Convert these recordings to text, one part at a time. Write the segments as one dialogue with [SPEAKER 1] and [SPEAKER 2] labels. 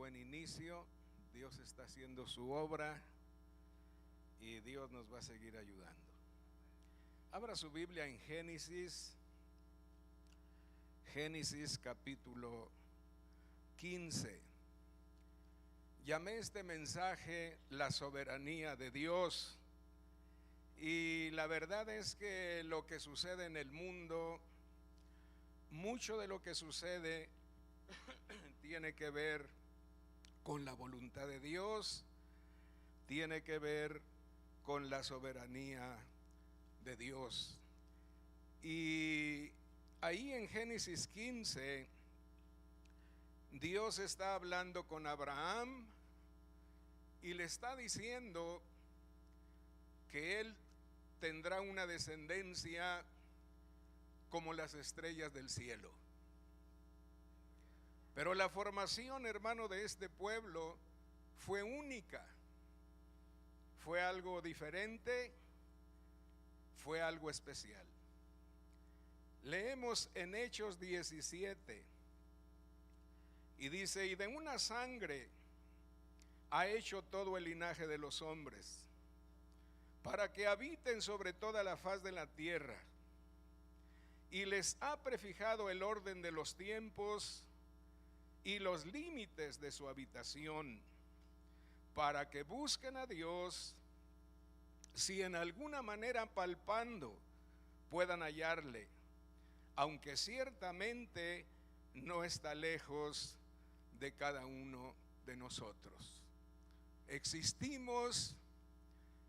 [SPEAKER 1] buen inicio. Dios está haciendo su obra y Dios nos va a seguir ayudando. Abra su Biblia en Génesis capítulo 15. Llamé este mensaje la soberanía de Dios, y la verdad es que lo que sucede en el mundo, mucho de lo que sucede tiene que ver con la voluntad de Dios, tiene que ver con la soberanía de Dios. Y ahí en Génesis 15, Dios está hablando con Abraham y le está diciendo que él tendrá una descendencia como las estrellas del cielo. Pero la formación, hermano, de este pueblo fue única, fue algo diferente, fue algo especial. Leemos en Hechos 17 y dice: y de una sangre ha hecho todo el linaje de los hombres, para que habiten sobre toda la faz de la tierra, y les ha prefijado el orden de los tiempos y los límites de su habitación, para que busquen a Dios, si en alguna manera palpando puedan hallarle, aunque ciertamente no está lejos de cada uno de nosotros. Existimos,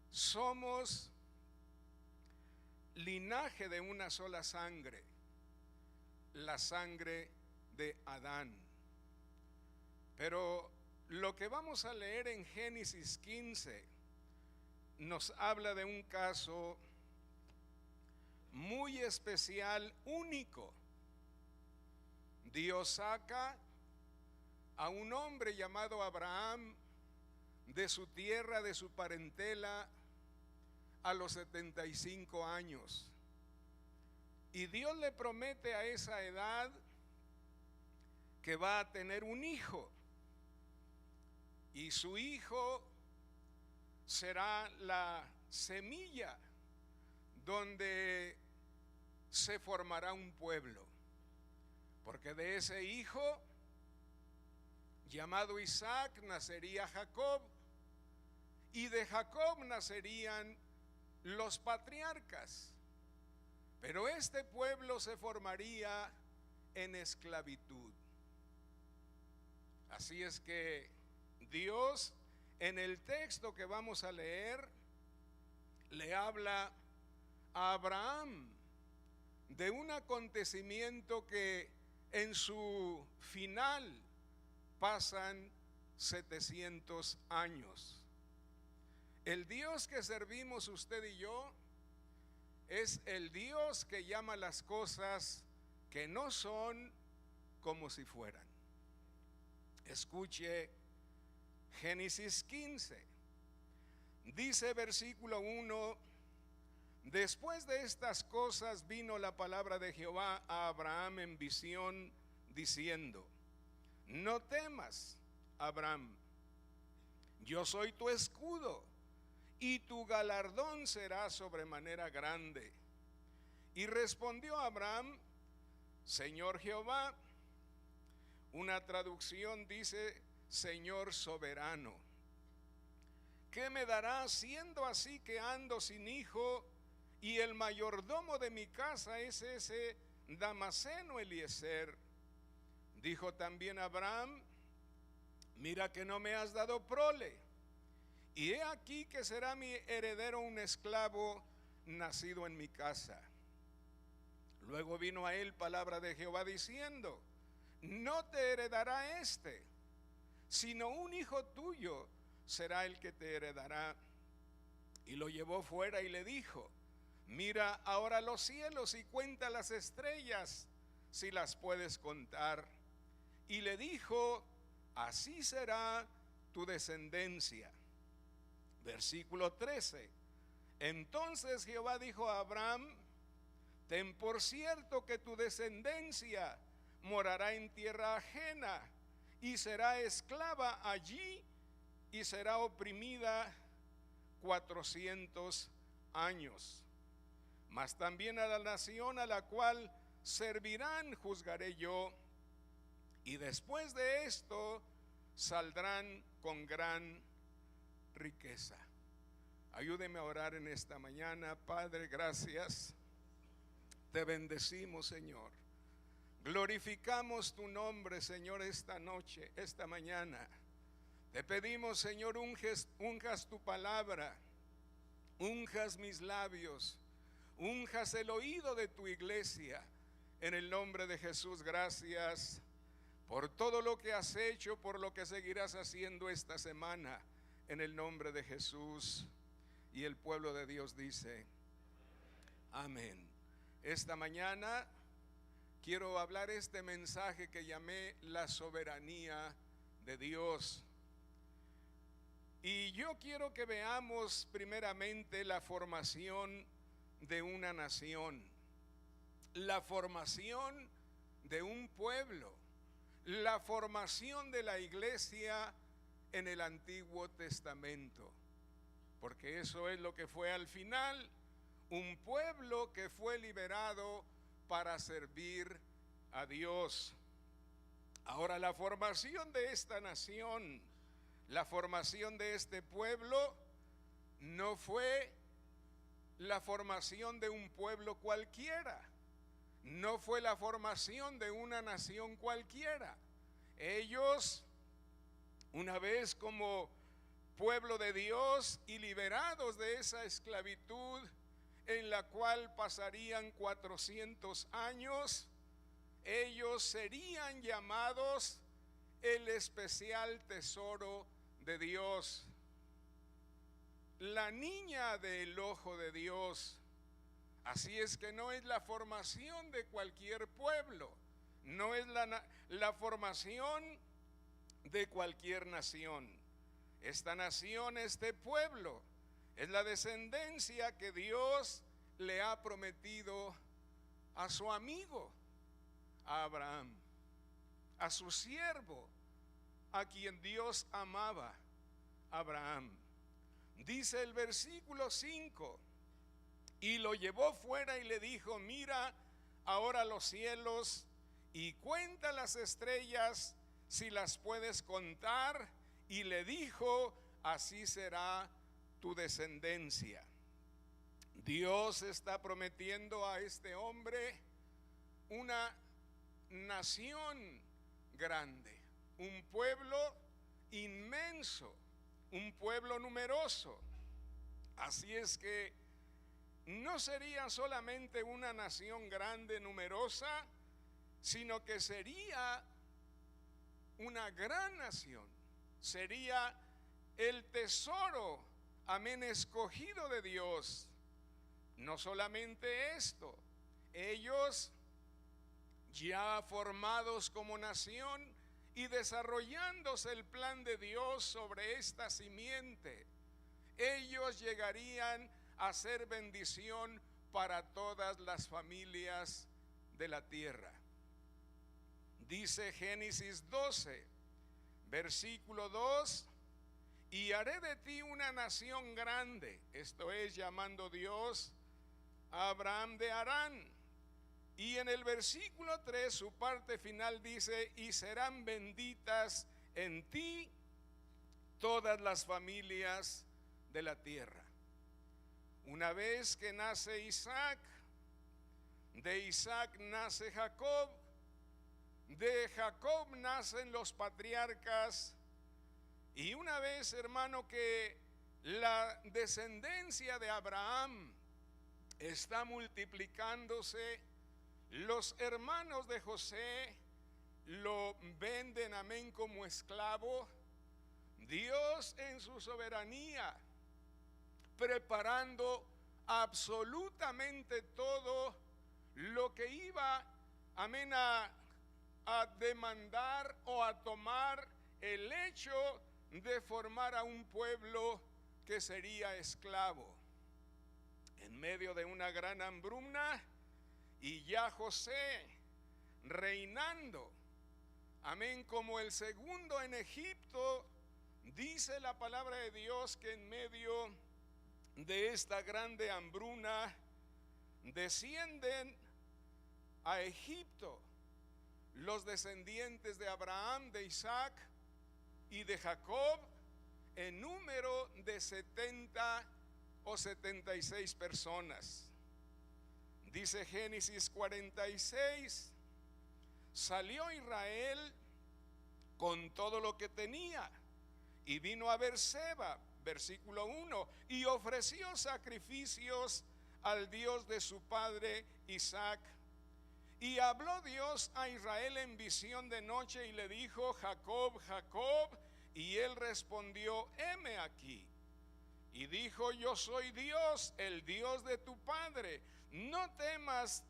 [SPEAKER 1] somos linaje de una sola sangre, la sangre de Adán. Pero lo que vamos a leer en Génesis 15 nos habla de un caso muy especial, único. Dios saca a un hombre llamado Abraham de su tierra, de su parentela, a los 75 años. Y Dios le promete a esa edad que va a tener un hijo. Y su hijo será la semilla donde se formará un pueblo. Porque de ese hijo llamado Isaac nacería Jacob, y de Jacob nacerían los patriarcas. Pero este pueblo se formaría en esclavitud. Así es que Dios, en el texto que vamos a leer, le habla a Abraham de un acontecimiento que en su final pasan 700 años. El Dios que servimos usted y yo es el Dios que llama las cosas que no son como si fueran. Escuche Génesis 15, dice versículo 1: después de estas cosas vino la palabra de Jehová a Abraham en visión, diciendo: no temas, Abraham, yo soy tu escudo, y tu galardón será sobremanera grande. Y respondió Abraham: Señor Jehová. Una traducción dice: Señor soberano, ¿qué me dará siendo así que ando sin hijo, y el mayordomo de mi casa es ese Damaseno Eliezer? Dijo también Abraham: mira que no me has dado prole, y he aquí que será mi heredero un esclavo nacido en mi casa. Luego vino a él palabra de Jehová diciendo: no te heredará este, sino un hijo tuyo será el que te heredará. Y lo llevó fuera y le dijo: mira ahora los cielos y cuenta las estrellas, si las puedes contar. Y le dijo: así será tu descendencia. Versículo 13: entonces Jehová dijo a Abraham: ten por cierto que tu descendencia morará en tierra ajena, y será esclava allí y será oprimida 400 años. Mas también a la nación a la cual servirán juzgaré yo, y después de esto saldrán con gran riqueza. Ayúdeme a orar en esta mañana. Padre, gracias. Te bendecimos, Señor. Glorificamos tu nombre, Señor, esta noche, esta mañana. Te pedimos, Señor, unjas tu palabra, unjas mis labios, unjas el oído de tu iglesia. En el nombre de Jesús, gracias por todo lo que has hecho, por lo que seguirás haciendo esta semana. En el nombre de Jesús. Y el pueblo de Dios dice, amén. Esta mañana quiero hablar este mensaje que llamé la soberanía de Dios. Y yo quiero que veamos primeramente la formación de una nación, la formación de un pueblo, la formación de la iglesia en el Antiguo Testamento. Porque eso es lo que fue al final, un pueblo que fue liberado para servir a Dios. Ahora, la formación de esta nación, la formación de este pueblo, no fue la formación de un pueblo cualquiera, no fue la formación de una nación cualquiera. Ellos, una vez como pueblo de Dios y liberados de esa esclavitud en la cual pasarían 400 años, ellos serían llamados el especial tesoro de Dios, la niña del ojo de Dios. Así es que no es la formación de cualquier pueblo, no es la formación de cualquier nación. Esta nación, este pueblo, es la descendencia que Dios le ha prometido a su amigo, a Abraham, a su siervo, a quien Dios amaba, Abraham. Dice el versículo 5, y lo llevó fuera y le dijo, mira ahora los cielos y cuenta las estrellas si las puedes contar. Y le dijo, así será tu descendencia. Dios está prometiendo a este hombre una nación grande, un pueblo inmenso, un pueblo numeroso. Así es que no sería solamente una nación grande, numerosa, sino que sería una gran nación. Sería el tesoro, amén, escogido de Dios. No solamente esto, ellos ya formados como nación y desarrollándose el plan de Dios sobre esta simiente, ellos llegarían a ser bendición para todas las familias de la tierra. Dice Génesis 12, versículo 2, y haré de ti una nación grande. Esto es llamando Dios a Abraham de Harán. Y en el versículo 3, su parte final dice, y serán benditas en ti todas las familias de la tierra. Una vez que nace Isaac, de Isaac nace Jacob, de Jacob nacen los patriarcas, y una vez, hermano, que la descendencia de Abraham está multiplicándose, los hermanos de José lo venden, amén, como esclavo. Dios en su soberanía, preparando absolutamente todo lo que iba, amén, a demandar o a tomar el hecho de formar a un pueblo que sería esclavo. En medio de una gran hambruna, y ya José reinando, Amén, como el segundo en Egipto. Dice la palabra de Dios que en medio de esta grande hambruna descienden a Egipto los descendientes de Abraham, de Isaac y de Jacob, en número de 70 o 76 personas. Dice Génesis 46, salió Israel con todo lo que tenía y vino a Beerseba, versículo 1, y ofreció sacrificios al Dios de su padre Isaac. Y habló Dios a Israel en visión de noche y le dijo: Jacob, Jacob. Y él respondió: heme aquí. Y dijo: yo soy Dios, el Dios de tu padre. No temas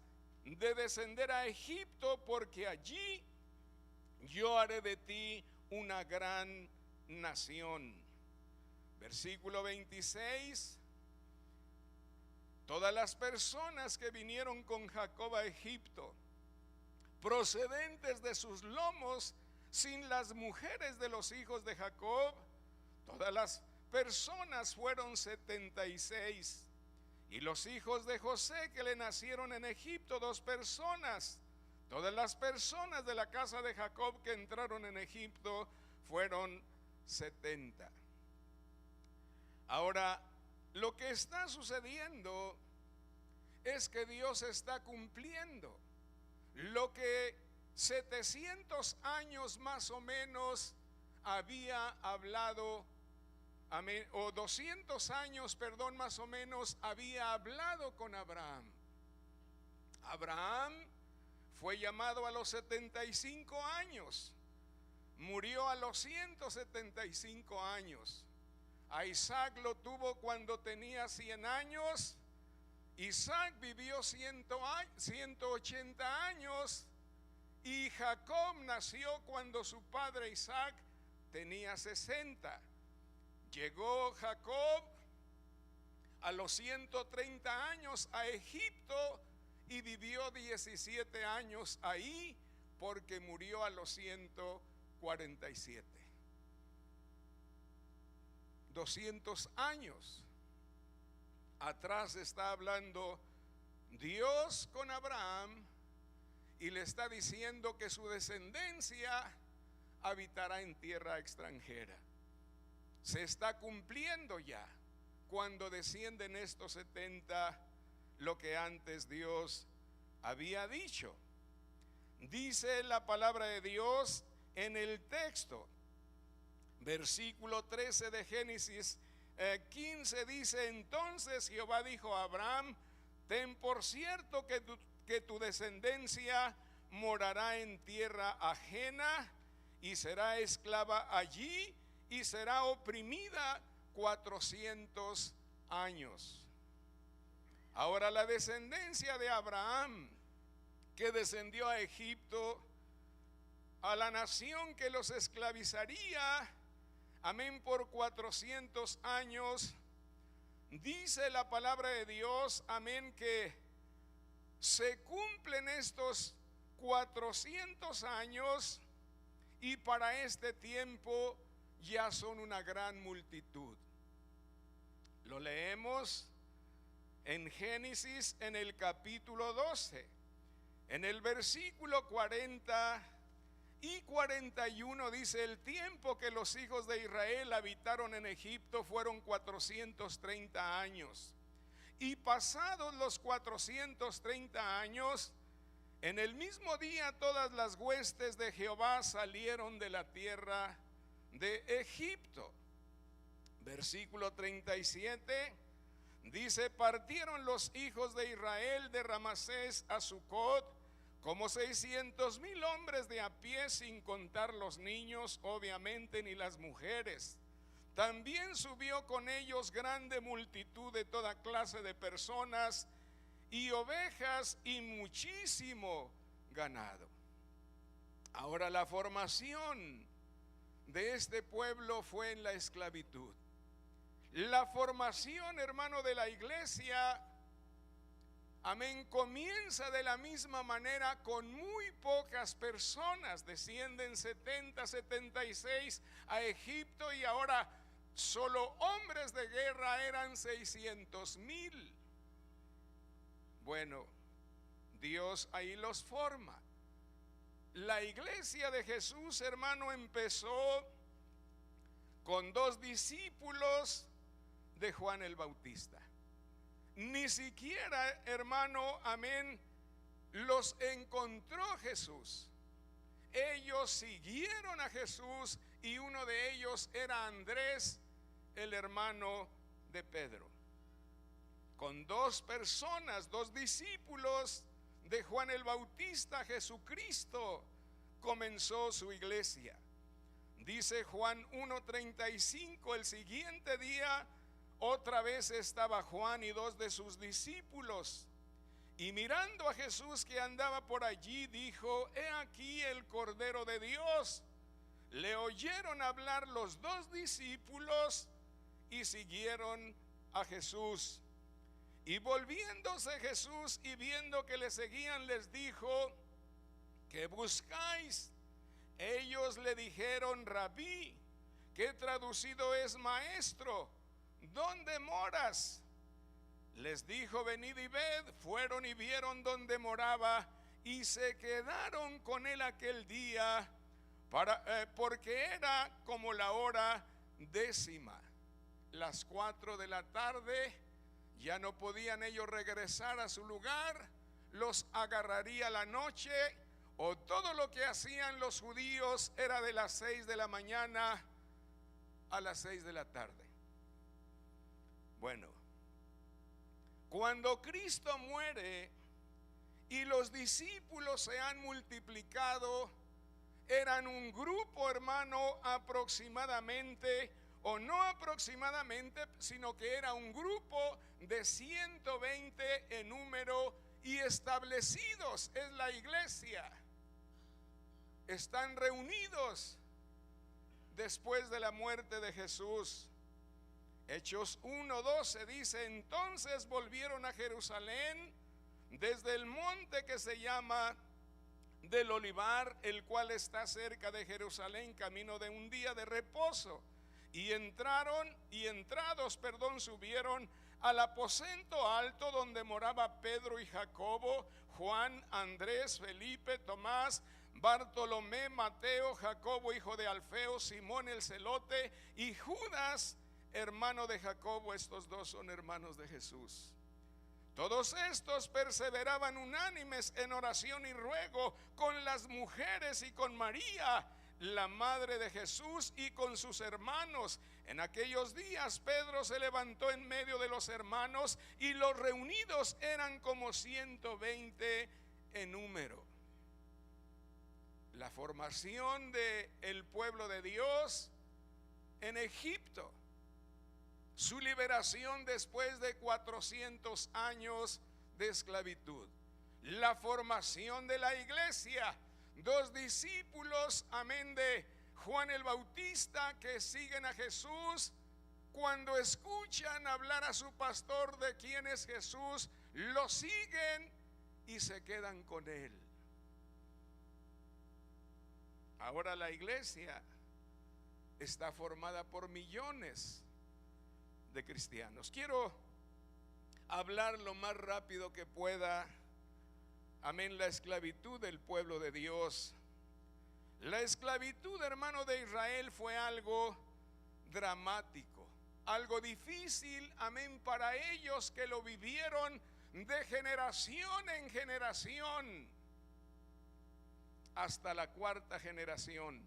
[SPEAKER 1] de descender a Egipto, porque allí yo haré de ti una gran nación. Versículo 26. Todas las personas que vinieron con Jacob a Egipto, procedentes de sus lomos, sin las mujeres de los hijos de Jacob, todas las personas fueron 76. Y los hijos de José que le nacieron en Egipto, 2 personas. Todas las personas de la casa de Jacob que entraron en Egipto fueron 70. Ahora, lo que está sucediendo es que Dios está cumpliendo lo que 700 años más o menos había hablado, o 200 años, perdón, más o menos había hablado con Abraham. Abraham fue llamado a los 75 años, murió a los 175 años. A Isaac lo tuvo cuando tenía 100 años. Isaac vivió 180 años. Y Jacob nació cuando su padre Isaac tenía 60. Llegó Jacob a los 130 años a Egipto y vivió 17 años ahí, porque murió a los 147. 200 años atrás está hablando Dios con Abraham y le está diciendo que su descendencia habitará en tierra extranjera. Se está cumpliendo ya cuando descienden estos 70 lo que antes Dios había dicho. Dice la palabra de Dios en el texto, versículo 13 de Génesis 15, dice: entonces Jehová dijo a Abraham: ten por cierto que tu descendencia morará en tierra ajena y será esclava allí y será oprimida 400 años. Ahora, la descendencia de Abraham, que descendió a Egipto, a la nación que los esclavizaría, amén, por 400 años, dice la palabra de Dios, amén, que se cumplen estos 400 años y para este tiempo ya son una gran multitud. Lo leemos en Génesis en el capítulo 12, en el versículo 40 y 41 dice: el tiempo que los hijos de Israel habitaron en Egipto fueron 430 años. Y pasados los 430 años, en el mismo día todas las huestes de Jehová salieron de la tierra de Egipto. Versículo 37 dice: partieron los hijos de Israel de Ramasés a Sucot, como 600,000 hombres de a pie, sin contar los niños, obviamente, ni las mujeres. También subió con ellos grande multitud de toda clase de personas y ovejas y muchísimo ganado. Ahora, la formación de este pueblo fue en la esclavitud. La formación, hermano, de la iglesia amén, comienza de la misma manera con muy pocas personas. Descienden 70, 76 a Egipto y ahora solo hombres de guerra eran 600,000. Bueno, Dios ahí los forma. La iglesia de Jesús, hermano, empezó con 2 discípulos de Juan el Bautista. Ni siquiera, hermano, amén, los encontró Jesús. Ellos siguieron a Jesús y uno de ellos era Andrés, el hermano de Pedro. Con 2 personas, 2 discípulos de Juan el Bautista, Jesucristo comenzó su iglesia. Dice Juan 1:35, el siguiente día otra vez estaba Juan y 2 de sus discípulos, y mirando a Jesús que andaba por allí, dijo: he aquí el Cordero de Dios. Le oyeron hablar los 2 discípulos y siguieron a Jesús. Y volviéndose Jesús y viendo que le seguían, les dijo: ¿qué buscáis? Ellos le dijeron: Rabí, que traducido es maestro, ¿dónde moras? Les dijo: venid y ved. Fueron y vieron donde moraba y se quedaron con él aquel día, porque era como la hora 10:00, las 4 de la tarde. Ya no podían ellos regresar a su lugar, los agarraría la noche, o todo lo que hacían los judíos era de las 6 de la mañana a las 6 de la tarde. Bueno, cuando Cristo muere y los discípulos se han multiplicado, eran un grupo, hermano, aproximadamente, o no aproximadamente, sino que era un grupo de 120 en número, y establecidos es la iglesia. Están reunidos después de la muerte de Jesús. Hechos 1:12 dice: entonces volvieron a Jerusalén desde el monte que se llama del Olivar, el cual está cerca de Jerusalén, camino de un día de reposo. Y entrados, subieron al aposento alto donde moraba Pedro y Jacobo, Juan, Andrés, Felipe, Tomás, Bartolomé, Mateo, Jacobo hijo de Alfeo, Simón el celote y Judas, hermano de Jacobo. Estos 2 son hermanos de Jesús. Todos estos perseveraban unánimes en oración y ruego con las mujeres y con María, la madre de Jesús, y con sus hermanos. En aquellos días Pedro se levantó en medio de los hermanos, y los reunidos eran como 120 en número. La formación del pueblo de Dios en Egipto, su liberación después de 400 años de esclavitud, la formación de la iglesia, 2 discípulos, amén, de Juan el Bautista que siguen a Jesús. Cuando escuchan hablar a su pastor de quién es Jesús, lo siguen y se quedan con él. Ahora la iglesia está formada por millones de cristianos. Quiero hablar lo más rápido que pueda, amén, la esclavitud del pueblo de Dios. La esclavitud, hermano, de Israel fue algo dramático, algo difícil, amén, para ellos que lo vivieron de generación en generación hasta la 4ª generación.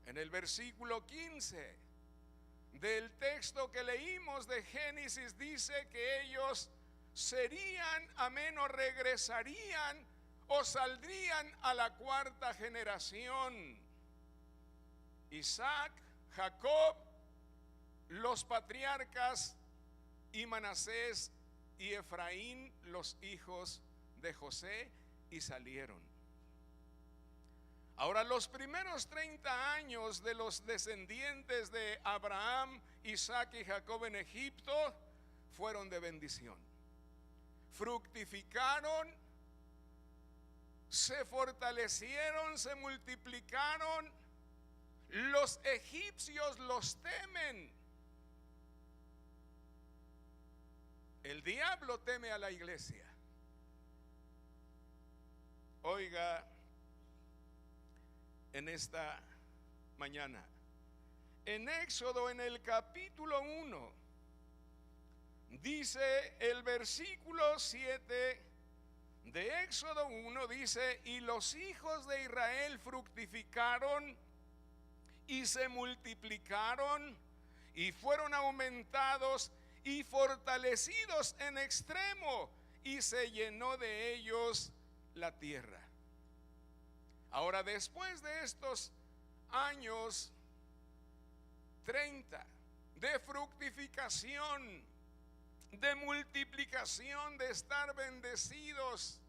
[SPEAKER 1] En el versículo 15 del texto que leímos de Génesis dice que ellos serían, amén, o regresarían o saldrían a la 4ª generación. Isaac, Jacob, los patriarcas, y Manasés y Efraín, los hijos de José, y salieron. Ahora, los primeros 30 años de los descendientes de Abraham, Isaac y Jacob en Egipto fueron de bendición. fructificaron, se fortalecieron, se multiplicaron. Los egipcios los temen. El diablo teme a la iglesia. Oiga, en esta mañana, en Éxodo, en el capítulo 1, dice el versículo 7 de Éxodo 1, dice: y los hijos de Israel fructificaron y se multiplicaron y fueron aumentados y fortalecidos en extremo, y se llenó de ellos la tierra. Ahora, después de estos años 30 de fructificación, de multiplicación, de estar bendecidos,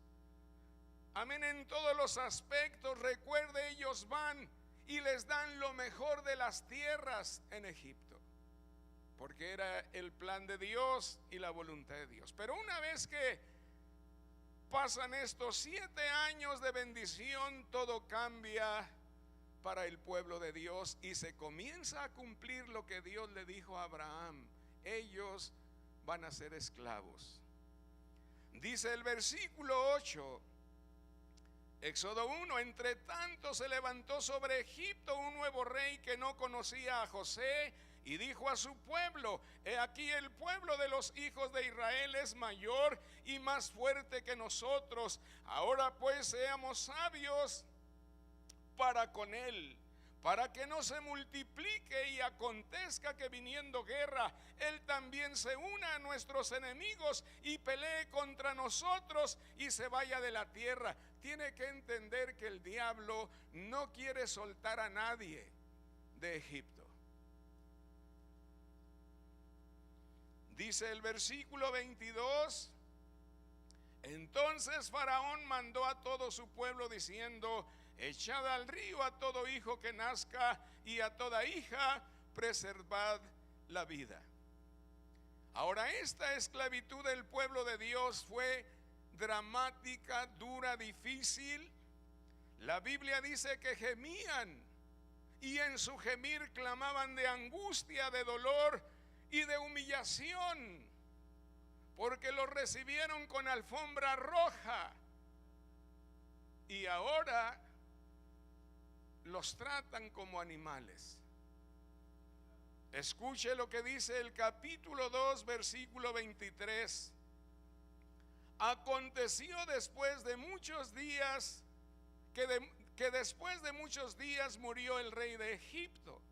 [SPEAKER 1] amén, en todos los aspectos, recuerde, ellos van y les dan lo mejor de las tierras en Egipto, porque era el plan de Dios y la voluntad de Dios. Pero una vez que pasan estos 7 años de bendición, todo cambia para el pueblo de Dios y se comienza a cumplir lo que Dios le dijo a Abraham: ellos van a ser esclavos. Dice el versículo 8, Éxodo 1: entre tanto se levantó sobre Egipto un nuevo rey que no conocía a José, y dijo a su pueblo: he aquí, el pueblo de los hijos de Israel es mayor y más fuerte que nosotros. Ahora pues seamos sabios para con él, para que no se multiplique y acontezca que viniendo guerra, él también se una a nuestros enemigos y pelee contra nosotros y se vaya de la tierra. Tiene que entender que el diablo no quiere soltar a nadie de Egipto. Dice el versículo 22: entonces Faraón mandó a todo su pueblo diciendo: echad al río a todo hijo que nazca y a toda hija preservad la vida. Ahora, esta esclavitud del pueblo de Dios fue dramática, dura, difícil. La Biblia dice que gemían, y en su gemir clamaban de angustia, de dolor y de humillación, porque los recibieron con alfombra roja y ahora los tratan como animales. Escuche lo que dice el capítulo 2, versículo 23. Aconteció después de muchos días que después de muchos días murió el rey de Egipto,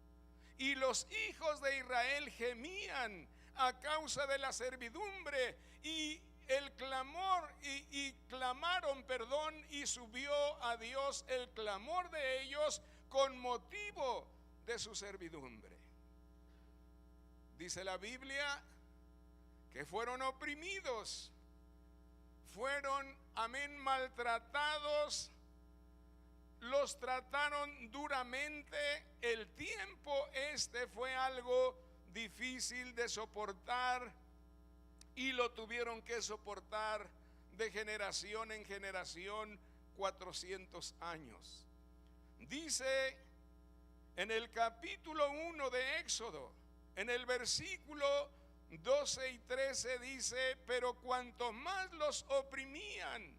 [SPEAKER 1] y los hijos de Israel gemían a causa de la servidumbre y el clamor, y clamaron, y subió a Dios el clamor de ellos con motivo de su servidumbre. Dice la Biblia que fueron oprimidos, fueron, amén, maltratados, los trataron duramente. El tiempo fue algo difícil de soportar, y lo tuvieron que soportar de generación en generación 400 años. Dice en el capítulo 1 de Éxodo, en el versículo 12 y 13 dice: pero cuanto más los oprimían,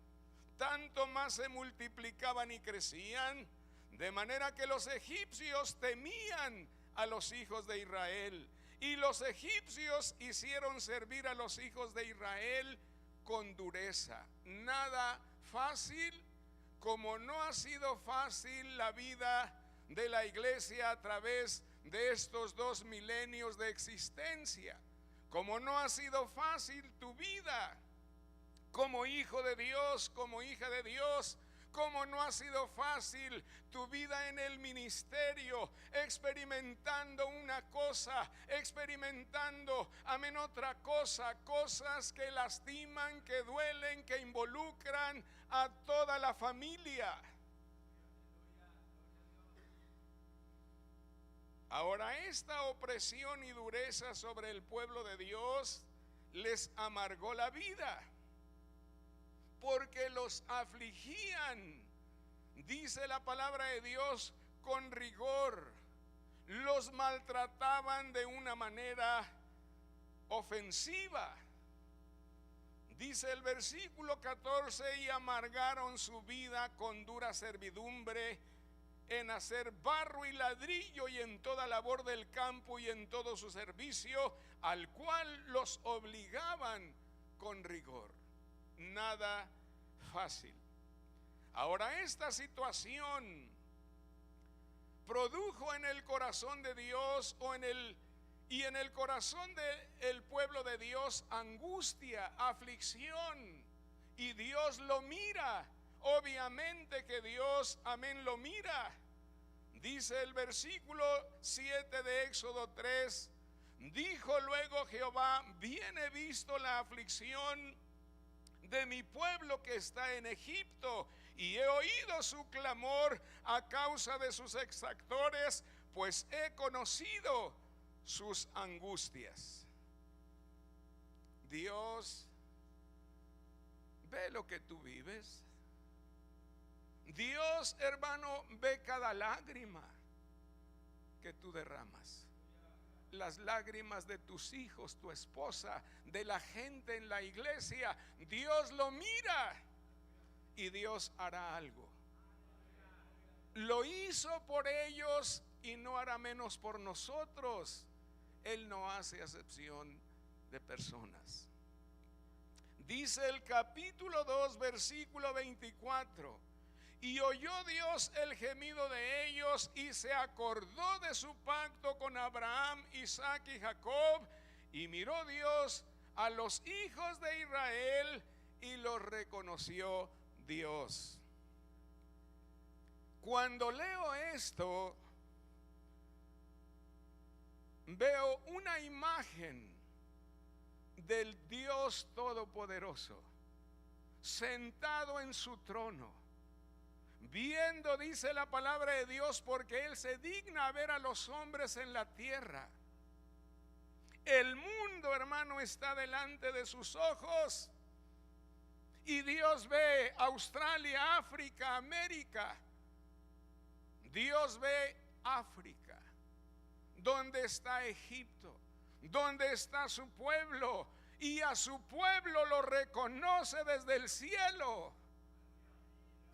[SPEAKER 1] tanto más se multiplicaban y crecían, de manera que los egipcios temían a los hijos de Israel, y los egipcios hicieron servir a los hijos de Israel con dureza. Nada fácil, como no ha sido fácil la vida de la iglesia a través de estos 2 milenios de existencia, como no ha sido fácil tu vida como hijo de Dios, como hija de Dios, como no ha sido fácil tu vida en el ministerio, experimentando una cosa, experimentando, amén, otra cosa, cosas que lastiman, que duelen, que involucran a toda la familia. Ahora, esta opresión y dureza sobre el pueblo de Dios les amargó la vida. porque los afligían, dice la palabra de Dios, con rigor. Los maltrataban de una manera ofensiva. Dice el versículo 14: y amargaron su vida con dura servidumbre en hacer barro y ladrillo y en toda labor del campo y en todo su servicio, al cual los obligaban con rigor. Nada fácil. Ahora, esta situación produjo en el corazón de Dios y en el corazón del pueblo de Dios angustia, aflicción, y Dios lo mira. Obviamente que Dios, amén, lo mira. Dice el versículo 7 de Éxodo 3: dijo luego Jehová: bien he visto la aflicción de mi pueblo que está en Egipto, y he oído su clamor a causa de sus exactores, pues he conocido sus angustias. Dios ve lo que tú vives. Dios, hermano, ve cada lágrima que tú derramas. Las lágrimas de tus hijos, tu esposa, de la gente en la iglesia. Dios lo mira y Dios hará algo. Lo hizo por ellos y no hará menos por nosotros. Él no hace acepción de personas. Dice el capítulo 2, versículo 24: y oyó Dios el gemido de ellos y se acordó de su pacto con Abraham, Isaac y Jacob, y miró Dios a los hijos de Israel y los reconoció Dios. Cuando leo esto, veo una imagen del Dios Todopoderoso sentado en su trono, viendo, dice la palabra de Dios, porque Él se digna ver a los hombres en la tierra. El mundo, hermano, está delante de sus ojos, y Dios ve Australia, África, América. Dios ve África, donde está Egipto, donde está su pueblo, y a su pueblo lo reconoce desde el cielo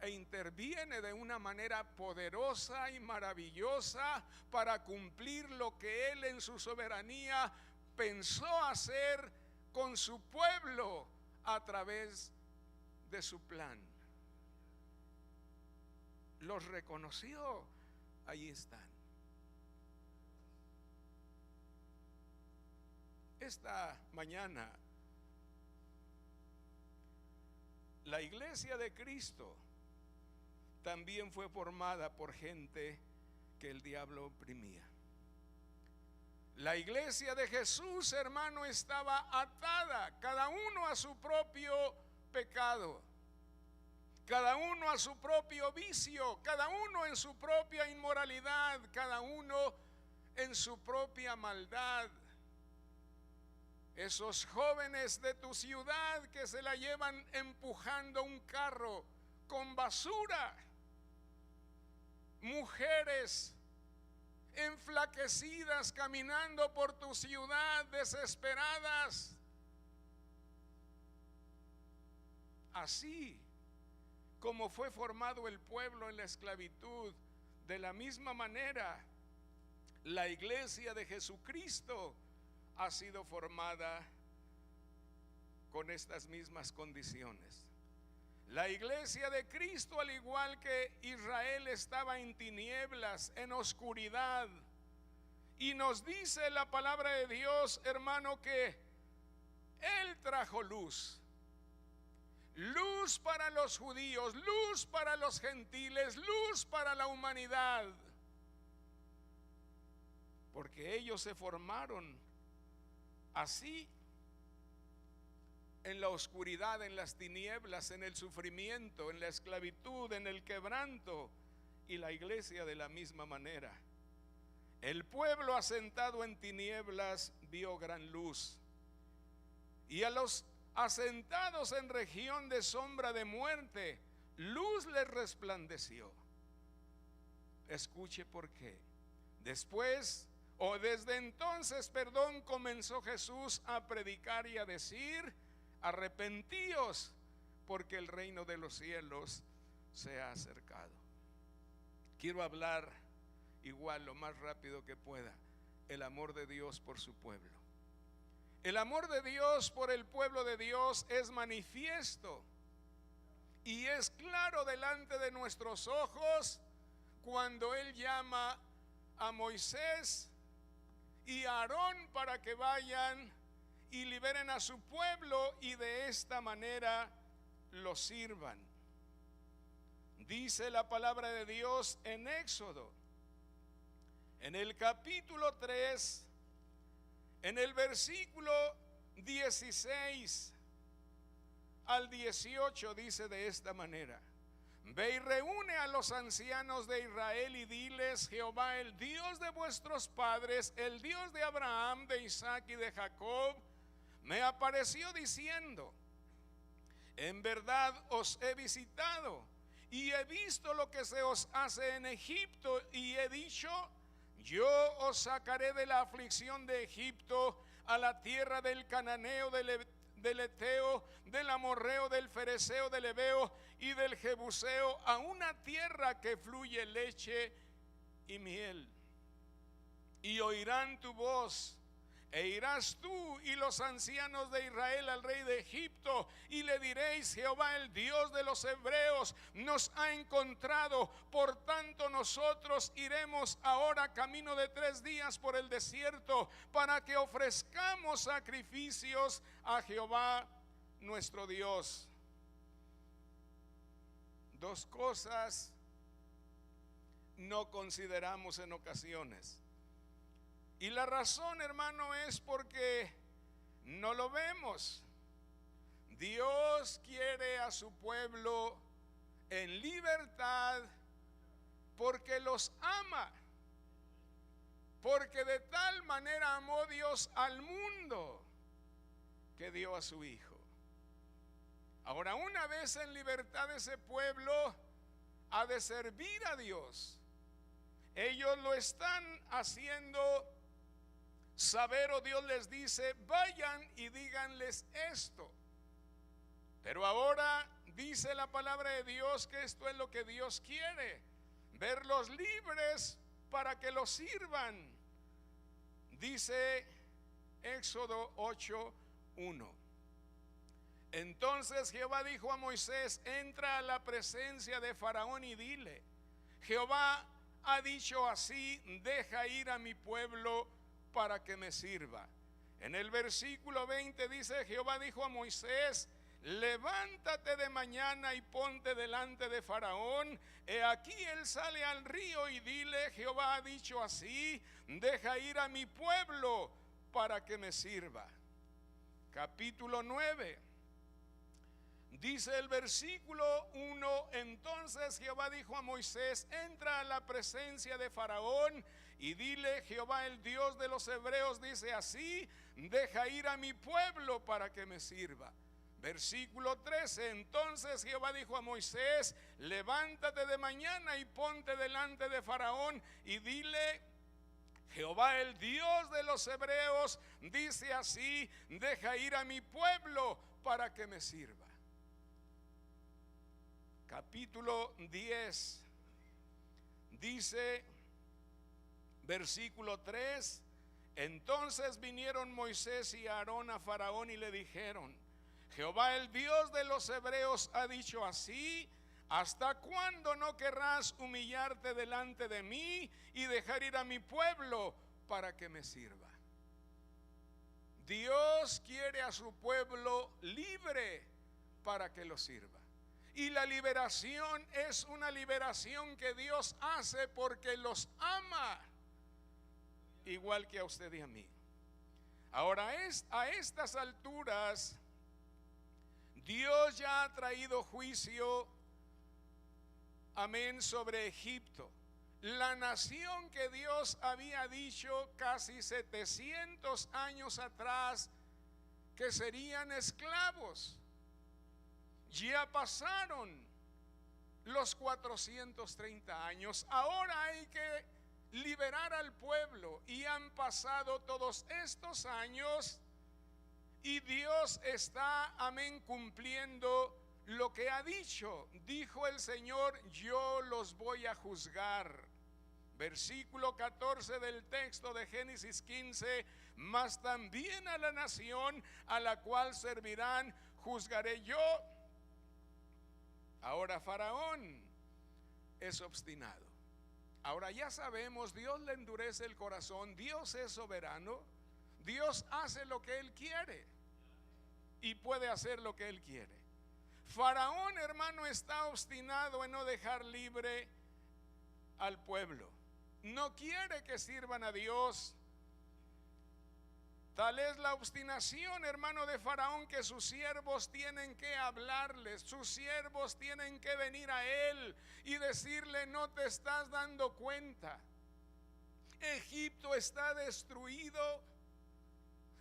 [SPEAKER 1] e interviene de una manera poderosa y maravillosa para cumplir lo que Él en su soberanía pensó hacer con su pueblo a través de su plan. Los reconoció, ahí están. Esta mañana la iglesia de Cristo también fue formada por gente que el diablo oprimía. La iglesia de Jesús, hermano, estaba atada, cada uno a su propio pecado, cada uno a su propio vicio, cada uno en su propia inmoralidad, cada uno en su propia maldad. Esos jóvenes de tu ciudad que se la llevan empujando un carro con basura, mujeres enflaquecidas caminando por tu ciudad desesperadas. Así como fue formado el pueblo en la esclavitud, de la misma manera la iglesia de Jesucristo ha sido formada con estas mismas condiciones. La iglesia de Cristo, al igual que Israel, estaba en tinieblas, en oscuridad. Y nos dice la palabra de Dios, hermano, que Él trajo luz. Luz para los judíos, luz para los gentiles, luz para la humanidad. Porque ellos se formaron así, en la oscuridad, en las tinieblas, en el sufrimiento, en la esclavitud, en el quebranto, y la iglesia de la misma manera. El pueblo asentado en tinieblas vio gran luz, y a asentados en región de sombra de muerte, luz les resplandeció. Escuche por qué. Desde entonces, comenzó Jesús a predicar y a decir: arrepentíos, porque el reino de los cielos se ha acercado. Quiero hablar igual lo más rápido que pueda. El amor de Dios por su pueblo. El amor de Dios por el pueblo de Dios es manifiesto y es claro delante de nuestros ojos cuando Él llama a Moisés y a Aarón para que vayan y liberen a su pueblo y de esta manera lo sirvan. Dice la palabra de Dios en Éxodo, en el capítulo 3, en el versículo 16 al 18, dice de esta manera: ve y reúne a los ancianos de Israel y diles: Jehová, el Dios de vuestros padres, el Dios de Abraham, de Isaac y de Jacob, me apareció diciendo: en verdad os he visitado y he visto lo que se os hace en Egipto, y he dicho: yo os sacaré de la aflicción de Egipto a la tierra del cananeo, del eteo, del amorreo, del fereceo, del heveo y del jebuseo, a una tierra que fluye leche y miel. Y oirán tu voz, e irás tú y los ancianos de Israel al rey de Egipto, y le diréis: Jehová, el Dios de los hebreos, nos ha encontrado. Por tanto, nosotros iremos ahora camino de 3 días por el desierto, para que ofrezcamos sacrificios a Jehová nuestro Dios. 2 cosas no consideramos en ocasiones. Y la razón, hermano, es porque no lo vemos. Dios quiere a su pueblo en libertad porque los ama. Porque de tal manera amó Dios al mundo que dio a su Hijo. Ahora, una vez en libertad, ese pueblo ha de servir a Dios. Ellos lo están haciendo saber, o Dios les dice: vayan y díganles esto. Pero ahora dice la palabra de Dios que esto es lo que Dios quiere: verlos libres para que los sirvan. Dice Éxodo 8:1. Entonces Jehová dijo a Moisés: entra a la presencia de Faraón y dile: Jehová ha dicho así: deja ir a mi pueblo para que me sirva. En el versículo 20 dice: Jehová dijo a Moisés: levántate de mañana y ponte delante de Faraón. He aquí él sale al río, y dile: Jehová ha dicho así: deja ir a mi pueblo para que me sirva. Capítulo 9. Dice el versículo 1: entonces Jehová dijo a Moisés: entra a la presencia de Faraón y dile: Jehová, el Dios de los hebreos, dice así: deja ir a mi pueblo para que me sirva. Versículo 13: entonces Jehová dijo a Moisés: levántate de mañana y ponte delante de Faraón y dile: Jehová, el Dios de los hebreos, dice así: deja ir a mi pueblo para que me sirva. Capítulo 10 dice, versículo 3: entonces vinieron Moisés y Aarón a Faraón y le dijeron: Jehová, el Dios de los hebreos, ha dicho así: ¿hasta cuándo no querrás humillarte delante de mí y dejar ir a mi pueblo para que me sirva? Dios quiere a su pueblo libre para que lo sirva. Y la liberación es una liberación que Dios hace porque los ama, igual que a usted y a mí. Ahora, a estas alturas, Dios ya ha traído juicio, amén, sobre Egipto, la nación que Dios había dicho casi 700 años atrás que serían esclavos. Ya pasaron los 430 años. Ahora hay que liberar al pueblo, y han pasado todos estos años, y Dios está, amén, cumpliendo lo que ha dicho. Dijo el Señor: yo los voy a juzgar. Versículo 14 del texto de Génesis 15: mas también a la nación a la cual servirán juzgaré yo. Ahora Faraón es obstinado. Ahora ya sabemos, Dios le endurece el corazón. Dios es soberano. Dios hace lo que Él quiere y puede hacer lo que Él quiere. Faraón, hermano, está obstinado en no dejar libre al pueblo. No quiere que sirvan a Dios. Tal es la obstinación, hermano, de Faraón, que sus siervos tienen que hablarles, sus siervos tienen que venir a él y decirle: no te estás dando cuenta, Egipto está destruido,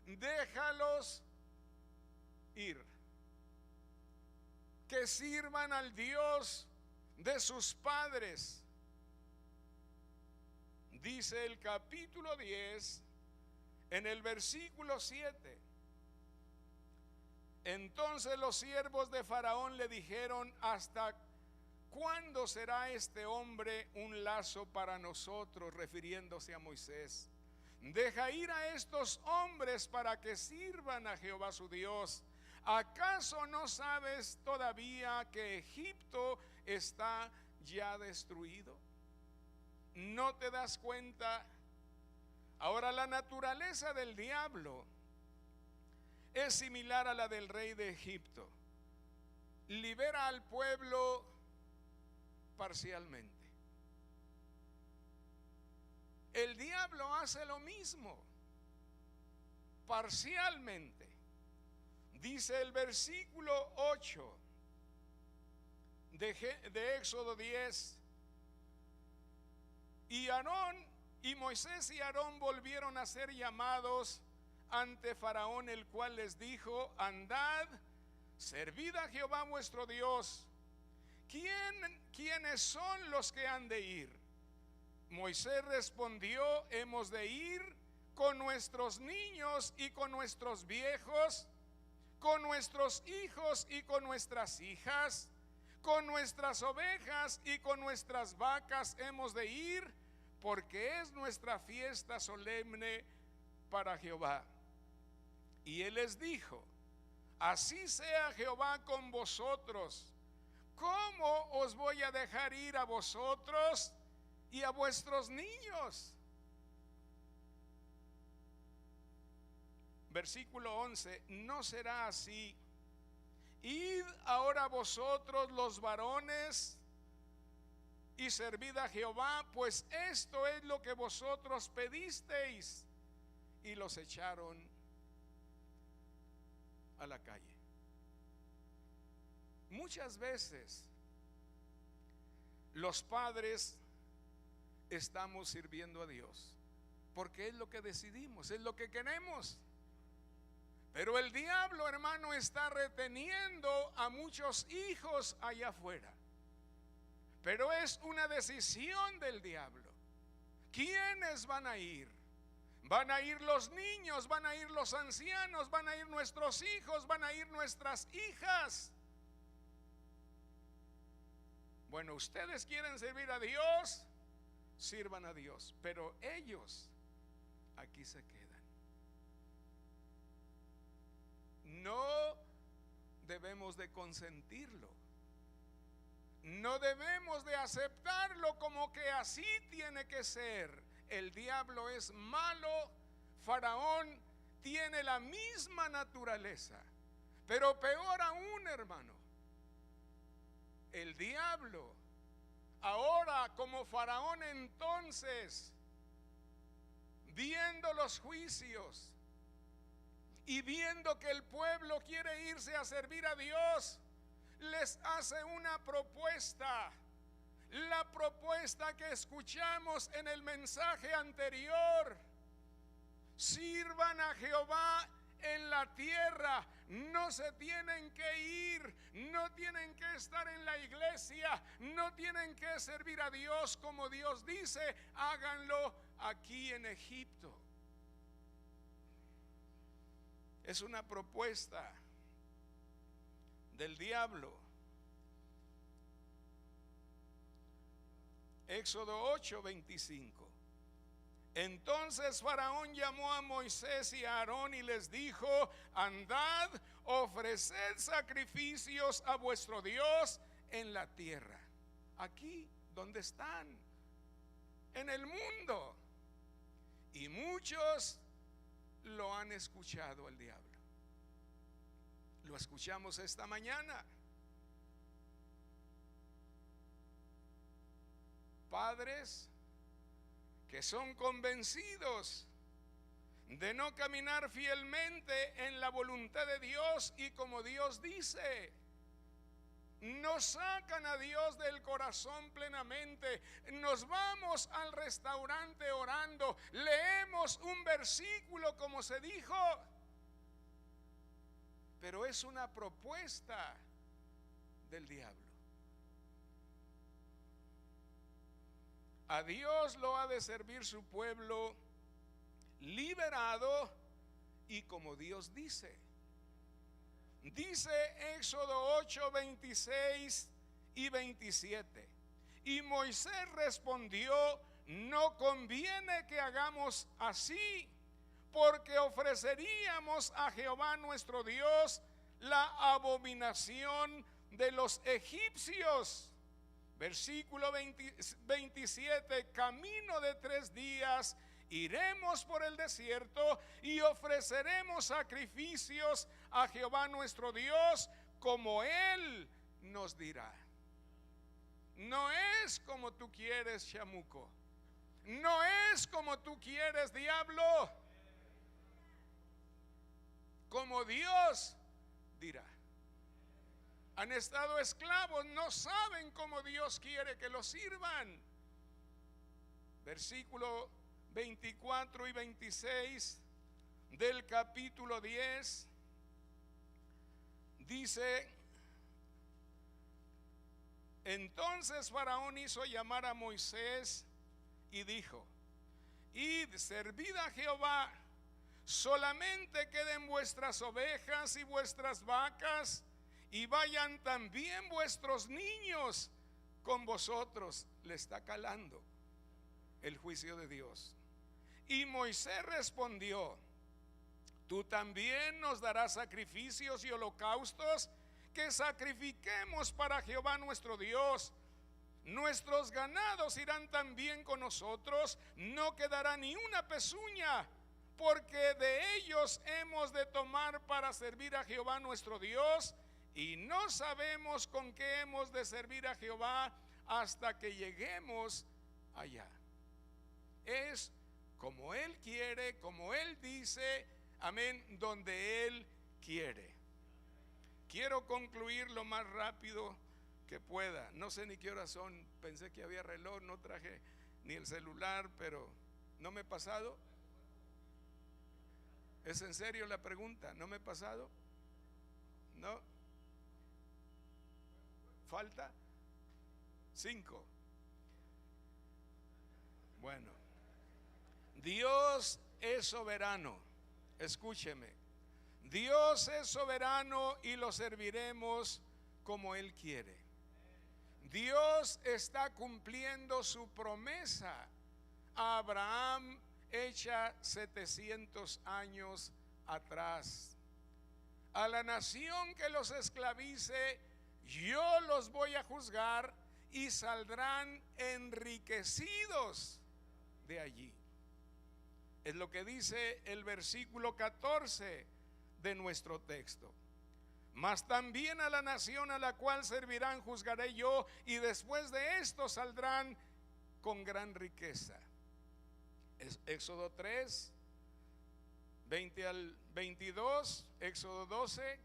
[SPEAKER 1] déjalos ir, que sirvan al Dios de sus padres. Dice el capítulo 10 en el versículo 7: entonces los siervos de Faraón le dijeron: ¿hasta cuándo será este hombre un lazo para nosotros? Refiriéndose a Moisés. Deja ir a estos hombres para que sirvan a Jehová su Dios. ¿Acaso no sabes todavía que Egipto está ya destruido? ¿No te das cuenta? Ahora, la naturaleza del diablo es similar a la del rey de Egipto. Libera al pueblo parcialmente. El diablo hace lo mismo, parcialmente. Dice el versículo 8 de Éxodo 10: y Moisés y Aarón volvieron a ser llamados ante Faraón, el cual les dijo: andad, servid a Jehová vuestro Dios. ¿Quiénes son los que han de ir? Moisés respondió: hemos de ir con nuestros niños y con nuestros viejos, con nuestros hijos y con nuestras hijas, con nuestras ovejas y con nuestras vacas hemos de ir, porque es nuestra fiesta solemne para Jehová. Y él les dijo: así sea Jehová con vosotros. ¿Cómo os voy a dejar ir a vosotros y a vuestros niños? Versículo 11: no será así. Id ahora vosotros los varones y servid a Jehová, pues esto es lo que vosotros pedisteis. Y los echaron a la calle. Muchas veces los padres estamos sirviendo a Dios porque es lo que decidimos, es lo que queremos. Pero el diablo, hermano, está reteniendo a muchos hijos allá afuera. Pero es una decisión del diablo. ¿Quiénes van a ir? Van a ir los niños, van a ir los ancianos, van a ir nuestros hijos, van a ir nuestras hijas. Bueno, ustedes quieren servir a Dios, sirvan a Dios, pero ellos aquí se quedan. No debemos de consentirlo. No debemos de aceptarlo como que así tiene que ser. El diablo es malo. Faraón tiene la misma naturaleza. Pero peor aún, hermano, el diablo ahora, como Faraón entonces, viendo los juicios y viendo que el pueblo quiere irse a servir a Dios, les hace una propuesta. La propuesta que escuchamos en el mensaje anterior: sirvan a Jehová en la la tierra, no se tienen que ir, no tienen que estar en la iglesia, no tienen que servir a Dios como Dios dice, háganlo aquí en Egipto. Es una propuesta del diablo. Éxodo 8:25. Entonces Faraón llamó a Moisés y a Aarón y les dijo: andad, ofreced sacrificios a vuestro Dios en la tierra. Aquí donde están, en el mundo. Y muchos lo han escuchado al diablo. Lo escuchamos esta mañana. Padres que son convencidos de no caminar fielmente en la voluntad de Dios y como Dios dice, nos sacan a Dios del corazón plenamente. Nos vamos al restaurante orando, leemos un versículo como se dijo, pero es una propuesta del diablo. A Dios lo ha de servir su pueblo liberado y como Dios dice. Dice Éxodo 8:26 y 27. Y Moisés respondió: no conviene que hagamos así, porque ofreceríamos a Jehová nuestro Dios la abominación de los egipcios. Versículo 27, camino de 3 días iremos por el desierto y ofreceremos sacrificios a Jehová nuestro Dios como Él nos dirá. No es como tú quieres, chamuco. No es como tú quieres, diablo. Como Dios dirá. Han estado esclavos, no saben cómo Dios quiere que los sirvan. Versículo 24 y 26 del capítulo 10 dice: entonces Faraón hizo llamar a Moisés y dijo: id, servid a Jehová, solamente queden vuestras ovejas y vuestras vacas, y vayan también vuestros niños con vosotros. Le está calando el juicio de Dios. Y Moisés respondió: tú también nos darás sacrificios y holocaustos que sacrifiquemos para Jehová nuestro Dios. Nuestros ganados irán también con nosotros, no quedará ni una pezuña, porque de ellos hemos de tomar para servir a Jehová nuestro Dios, y no sabemos con qué hemos de servir a Jehová hasta que lleguemos allá. Es como Él quiere, como Él dice, amén, donde Él quiere. Quiero concluir lo más rápido que pueda. No sé ni qué horas son, pensé que había reloj, no traje ni el celular, pero ¿no me he pasado? ¿Es en serio la pregunta? ¿No me he pasado? ¿No? ¿Falta? 5. Bueno, Dios es soberano. Escúcheme. Dios es soberano y lo serviremos como Él quiere. Dios está cumpliendo su promesa a Abraham hecha 700 años atrás. A la nación que los esclavice, yo los voy a juzgar y saldrán enriquecidos de allí. Es lo que dice el versículo 14 de nuestro texto. Mas también a la nación a la cual servirán juzgaré yo, y después de esto saldrán con gran riqueza. Es Éxodo 3, 20 al 22, Éxodo 12,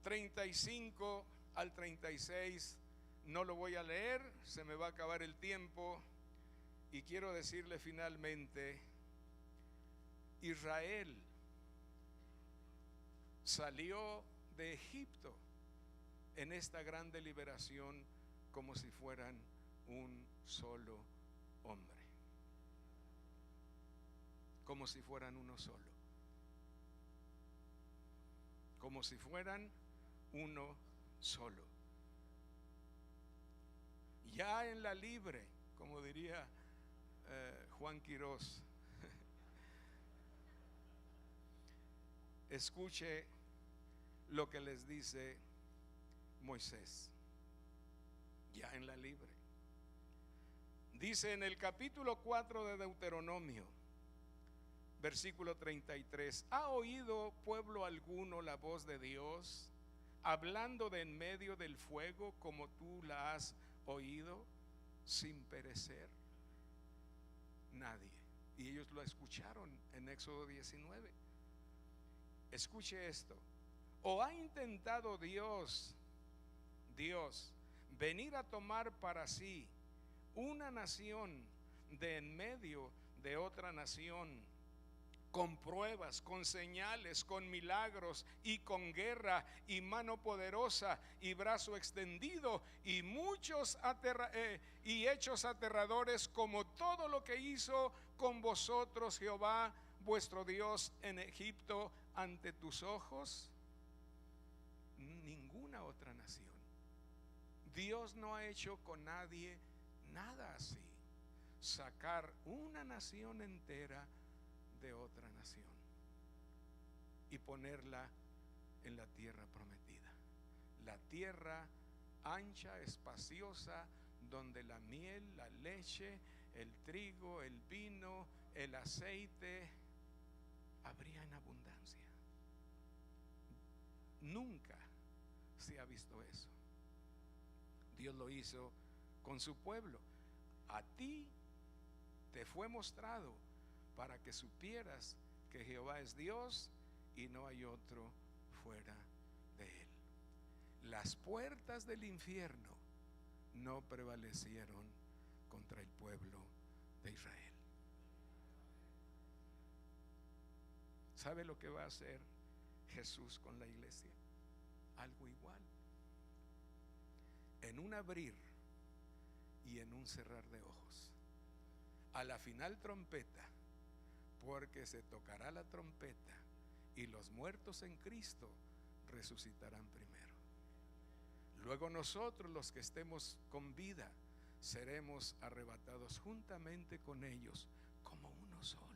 [SPEAKER 1] 35 al 36. No lo voy a leer, se me va a acabar el tiempo. Y quiero decirle finalmente: Israel salió de Egipto en esta grande liberación como si fueran un solo hombre, como si fueran uno solo, como si fueran uno solo. Ya en la libre, como diría Juan Quirós, escuche lo que les dice Moisés, ya en la libre. Dice en el capítulo 4 de Deuteronomio, versículo 33: ¿Ha oído pueblo alguno la voz de Dios, hablando de en medio del fuego, como tú la has oído, sin perecer? Nadie. Y ellos lo escucharon en Éxodo 19. Escuche esto: ¿o ha intentado Dios venir a tomar para sí una nación de en medio de otra nación, con pruebas, con señales, con milagros y con guerra y mano poderosa y brazo extendido y muchos y hechos aterradores, como todo lo que hizo con vosotros Jehová vuestro Dios en Egipto ante tus ojos? Ninguna otra nación. Dios no ha hecho con nadie nada así, sacar una nación entera de otra nación y ponerla en la tierra prometida, la tierra ancha, espaciosa, donde la miel, la leche, el trigo, el vino, el aceite habría en abundancia. Nunca se ha visto eso. Dios lo hizo con su pueblo. A ti te fue mostrado para que supieras que Jehová es Dios y no hay otro fuera de él. Las puertas del infierno no prevalecieron contra el pueblo de Israel. ¿Sabe lo que va a hacer Jesús con la iglesia? Algo igual. En un abrir y en un cerrar de ojos, a la final trompeta, porque se tocará la trompeta y los muertos en Cristo resucitarán primero. Luego nosotros, los que estemos con vida, seremos arrebatados juntamente con ellos como uno solo.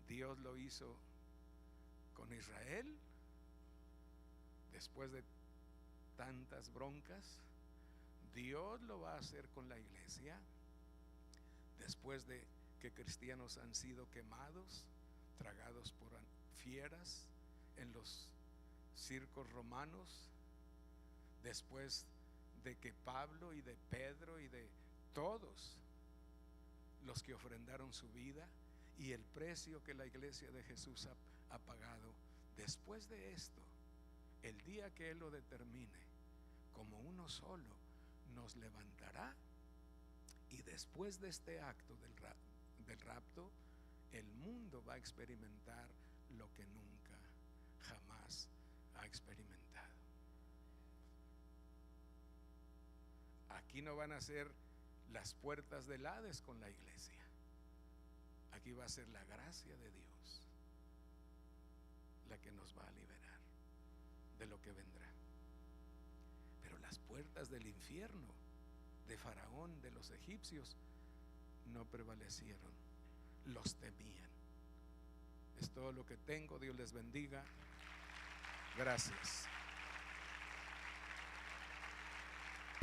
[SPEAKER 1] Dios lo hizo con Israel después de tantas broncas. Dios lo va a hacer con la iglesia después de que cristianos han sido quemados, tragados por fieras en los circos romanos, después de que Pablo y de Pedro y de todos los que ofrendaron su vida y el precio que la iglesia de Jesús ha pagado. Después de esto, el día que Él lo determine, como uno solo, nos levantará, y después de este acto del rapto, el mundo va a experimentar lo que nunca jamás ha experimentado. Aquí no van a ser las puertas del Hades con la iglesia. Aquí va a ser la gracia de Dios la que nos va a liberar de lo que vendrá. Pero las puertas del infierno, de Faraón, de los egipcios, no prevalecieron. Los temían. Es todo lo que tengo. Dios les bendiga. Gracias.